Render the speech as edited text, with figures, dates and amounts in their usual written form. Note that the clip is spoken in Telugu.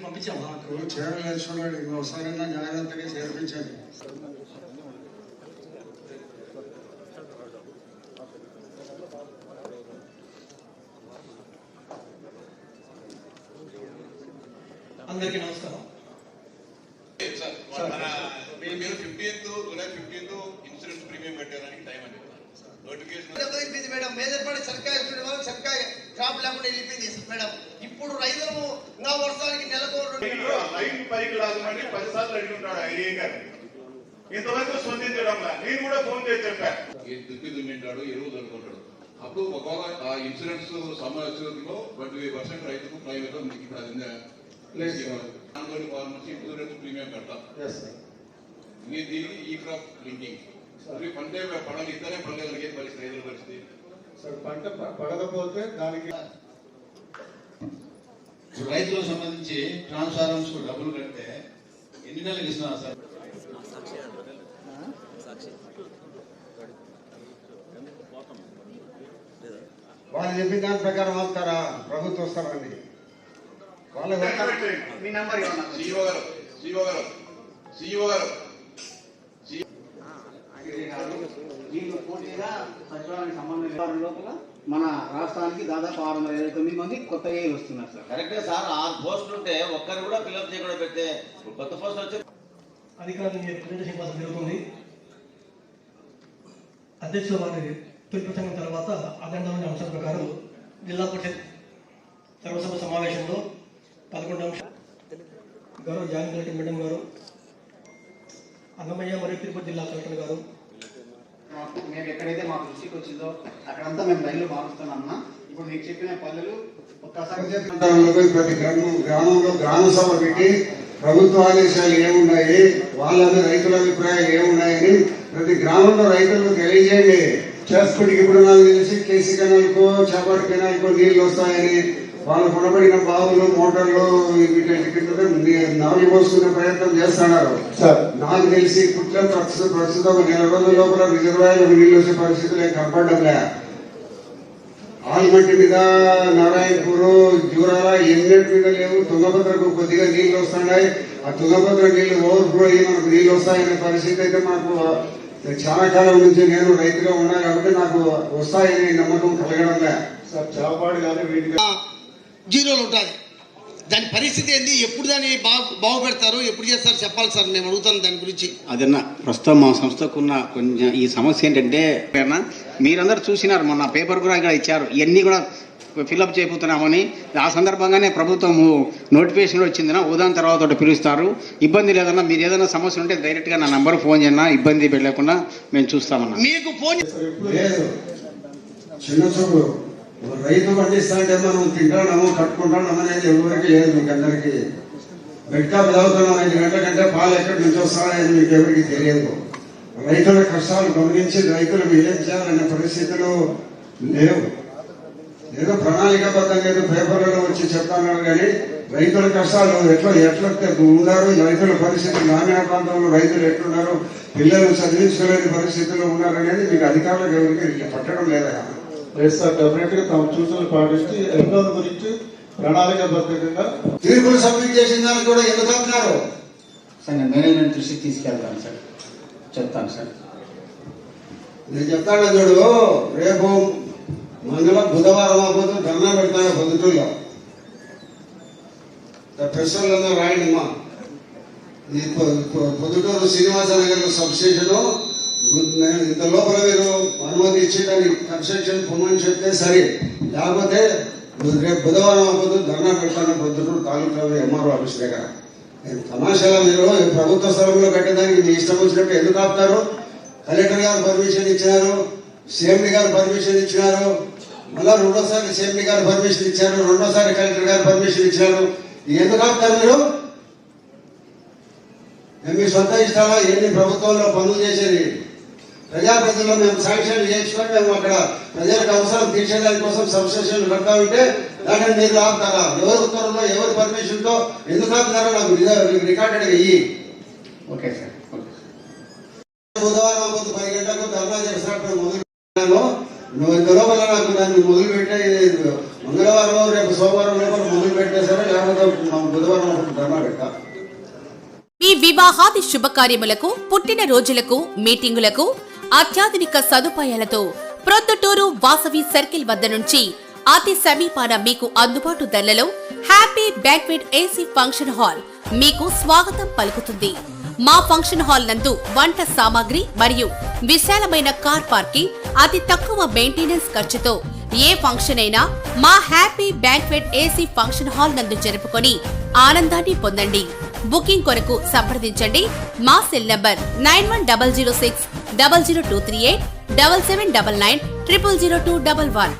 పంపించాము చేరలేదు చూడండి ఒకసారి జాగ్రత్తగా చేర్పించండి. అందరికీ నమస్కారం. మీరు 15th July 15th insurance premium కట్టడానికి టైం అని నోటిఫికేషన్ మేడం మేజర్పడి సర్కారు వాళ్ళు సర్కారు క్రాప్ లేకుండా వెళ్ళిపోయింది మేడం. ఇప్పుడు రైతులు నా వర్షానికి నెలకు లైన్ పైకి లాగమని 10 సార్లు అడుగుంటాడు ఐడియా గారు. ఇంతవరకు స్పందించడం నేను కూడా ఫోన్ చేసి చెప్పాను. దుక్కి దున్నింటాడు, ఎరువు దొరుకుంటాడు. అప్పుడు ఒకవేళ ఆ ఇన్సూరెన్స్ సంబంధించిన 20% రైతుకు ప్రైవేట్ మీకు ఇప్పుడు అది ఫార్మసీ ఇన్సూరెన్స్ ప్రీమియం కడతాం. దీనికి ఈ క్రాప్ లింకింగ్ పంటే పంటలు ఇద్దరే పండగలిగే పరిస్థితి రైతుల పరిస్థితి సార్. పంట పడకపోతే దానికి రైతులకు సంబంధించి ట్రాన్స్ఫార్మర్స్ డబ్బులు కడితే ఎన్ని నెలలకు ఇస్తున్నారు సార్? వాళ్ళు చెప్పిన దాని ప్రకారం వస్తారా ప్రభుత్వం వస్తారండి. వాళ్ళ మీ నంబర్ సిఇఓ గారు దీంట్లో పూర్తిగా సచివాలయానికి సంబంధం లోపల మన రాష్ట్రానికి దాదాపు 629 మంది కొత్తగా వస్తున్నారు సార్. కరెక్టే సార్. 6 పోస్టులు ఉంటే ఒక్కరు కూడా ఫిల్అప్ చేయకుండా పెడితే కొత్త పోస్టులు వచ్చే అధికారులు ప్రెజెంటేషన్ కోసం జరుగుతుంది. అధ్యక్షుల వారి తొలి ప్రసంగం తర్వాత అజెండాలోని అంశాల ప్రకారం జిల్లా పరిషత్ సర్వసభ సమావేశంలో 11 అంశాలు గౌరవ జాయింట్ కలెక్టర్ మేడం గారు, అన్నమయ్య మరియు తిరుపతి జిల్లా కలెక్టర్ గారు మేము ఎక్కడైతే మా దృష్టికి వచ్చిందో అక్కడంతా మేము రైలు మారుస్తున్నామన్నా. ఇప్పుడు మీకు చెప్పిన పల్లెలు ప్రతి గ్రామంలో గ్రామ సభ పెట్టి ప్రభుత్వ ఆదేశాలు ఏమున్నాయి, వాళ్ళ రైతుల అభిప్రాయాలు ఏమున్నాయని ప్రతి గ్రామంలో రైతులకు తెలియజేయండి. చేస్తుడికి ఇప్పుడు నాకు తెలిసి కేసీ కెనాల్కో చేపటి కెనాల్కో నీళ్లు వస్తాయని వాళ్ళు కొనబడిన బావులు మోటార్లు నవలి పోసుకునే ప్రయత్నం చేస్తున్నారు సార్. నాకు తెలిసి కుట్ల ప్రస్తుతం 1 రోజుల లోపల రిజర్వాయర్లకు నీళ్ళు వచ్చే పరిస్థితులు కనపడడంలే. ఆల్మట్టి మీద నారాయణపూర్ జూరాల ఎన్నెట్ మీద లేవు. తుంగభద్రకు కొద్దిగా నీళ్లు వస్తున్నాయి. ఆ తుంగభద్ర నీళ్లు ఓవర్ఫ్లో అయ్యి మనకు నీళ్లు వస్తాయనే పరిస్థితి అయితే మనకు చాలా కాలం నుంచి నేను రైతుగా ఉన్నా కాబట్టి నాకు వస్తాయనే నమ్మకం కలగడంలే సార్. చేపపాడు కానీ వీటిగా జీరోలు ఉంటుంది. దాని పరిస్థితి ఏంది, ఎప్పుడు దాన్ని బాగుపెడతారు, ఎప్పుడు చేస్తారు చెప్పాలి సార్. మేము అడుగుతాను దాని గురించి. అదన్నా ప్రస్తుతం మా సంస్థకున్న కొంచెం ఈ సమస్య ఏంటంటే మీరందరూ చూసినారు, మొన్న పేపర్ కూడా ఇక్కడ ఇచ్చారు, ఇవన్నీ కూడా ఫిల్అప్ చేయబోతున్నామని. ఆ సందర్భంగానే ప్రభుత్వం నోటిఫికేషన్ వచ్చిందన్నా ఉదాహరణ తర్వాత ఒకటి పిలుస్తారు. ఇబ్బంది లేదన్నా, మీరు ఏదైనా సమస్య ఉంటే డైరెక్ట్గా నా నంబర్ ఫోన్ చేయన్నా, ఇబ్బంది పెట్టలేకుండా మేము చూస్తామన్నా. మీకు ఫోన్ చిన్న చూపు రైతు పండిస్తాంటే మనం తింటాము కట్టుకుంటాం అనేది ఎవరికి లేదు. మీకు అందరికీ బెడ్కా చదువుతున్నాం 5 గంటల కంటే పాలు ఎక్కడి నుంచి వస్తాయని మీకు ఎవరికి తెలియదు. రైతుల కష్టాలు గమనించి రైతులు ఏం చేయాలనే పరిస్థితులు లేవు. ఏదో ప్రణాళికాబద్ధంగా ఏదో పేపర్లలో వచ్చి చెప్తాన్నారు కానీ రైతుల కష్టాలు ఎట్లా ఉన్నారు, రైతుల పరిస్థితి గ్రామీణ ప్రాంతంలో రైతులు ఎట్లున్నారు, పిల్లలు చదివించుకోలేని పరిస్థితుల్లో ఉన్నారనేది మీకు అధికారులకు ఎవరికి పట్టడం లేదా? సార్ డెఫినెట్ గా తమ సూచనలు పాటిస్తూ ఎన్రోల్ గురించి ప్రణాళికాబద్ధంగా తీర్పులు సబ్మిట్ చేసిన దానికి కూడా ఎందుకు అంటున్నారు సార్? నేను మేనేజ్మెంట్ దృష్టికి తీసుకెళ్తాను సార్, చెప్తాను సార్. నేను చెప్తాను చూడు, రేపు బుధవారం అవ్వదు ధర్నా పెడతాను పొద్దుటూరులో. ప్రెస్లో రాయండి మా పొద్దుటూరు శ్రీనివాసనగర్ సబ్స్టేషను ఇంత లోపల మీరు అనుమతి ఇచ్చి దాన్ని కన్స్ట్రక్షన్ పొమ్మని చెప్తే సరే, లేకపోతే రేపు బుధవారం అవ్వదు ధర్నా పెడతాను పొద్దుటూరు తాలూకా ఎంఆర్ఓ ఆఫీస్ దగ్గర. తమాషాలా మీరు ప్రభుత్వ స్థలంలో కట్టేదానికి మీ ఇష్టం వచ్చినట్టు ఎందుకు ఆపుతారు? కలెక్టర్ గారు పర్మిషన్ ఇచ్చినారు, సిఎండి గారు పర్మిషన్ ఇచ్చినారు, మళ్ళా రెండోసారి సిఎండి గారు పర్మిషన్ ఇచ్చారు, రెండోసారి కలెక్టర్ గారు పర్మిషన్ ఇచ్చినారు. ఎందుకు ఆపుతారు మీరు? మీ సొంత ఇష్టాలా ఎన్ని ప్రభుత్వంలో పనులు చేసేది? ప్రజాప్రతిలో మేము శాంక్షన్లు చేసుకొని మేము అక్కడ ప్రజలకు అవసరం తీర్చేదాని కోసం సబ్స్టేషన్లు కడతా ఉంటే దాన్ని మీరు ఆపుతారా? ఎవరి ఉత్తర్వులో ఎవరి పర్మిషన్తో ఎందుకు ఆపుతారో నాకు రికార్డెడ్గా ఇయ్యి. Okay sir. బుధవారం 10 గంటలకు ధర్నా చేసినట్టు మొదలు నువ్వు ఇంత లోపల నాకు దాన్ని మొదలు పెట్టే మంగళవారం రేపు సోమవారం లోపల మొదలు పెట్టేసారో లేకపోతే ఉంటున్నాం, బుధవారం ఒకటి ధర్నా పెట్టా. మీ వివాహాది శుభకార్యములకు, పుట్టిన రోజులకు, మీటింగులకు అత్యాధునిక సదుపాయాలతో ప్రొద్దుటూరు వాసవి సర్కిల్ వద్ద నుంచి అతి సమీపాన మీకు అందుబాటు ధరలలో happy banquet AC function hall మీకు స్వాగతం పలుకుతుంది. మా ఫంక్షన్ హాల్ నందు వంట సామాగ్రి మరియు విశాలమైన కార్ పార్కింగ్, అతి తక్కువ మెయింటెనెన్స్ ఖర్చుతో ఏ ఫంక్షన్ అయినా మా happy banquet AC function hall నందు జరుపుకొని ఆనందాన్ని పొందండి. బుకింగ్ కొరకు సంప్రదించండి. మా సెల్ నంబర్ 9100600238 7799 000211.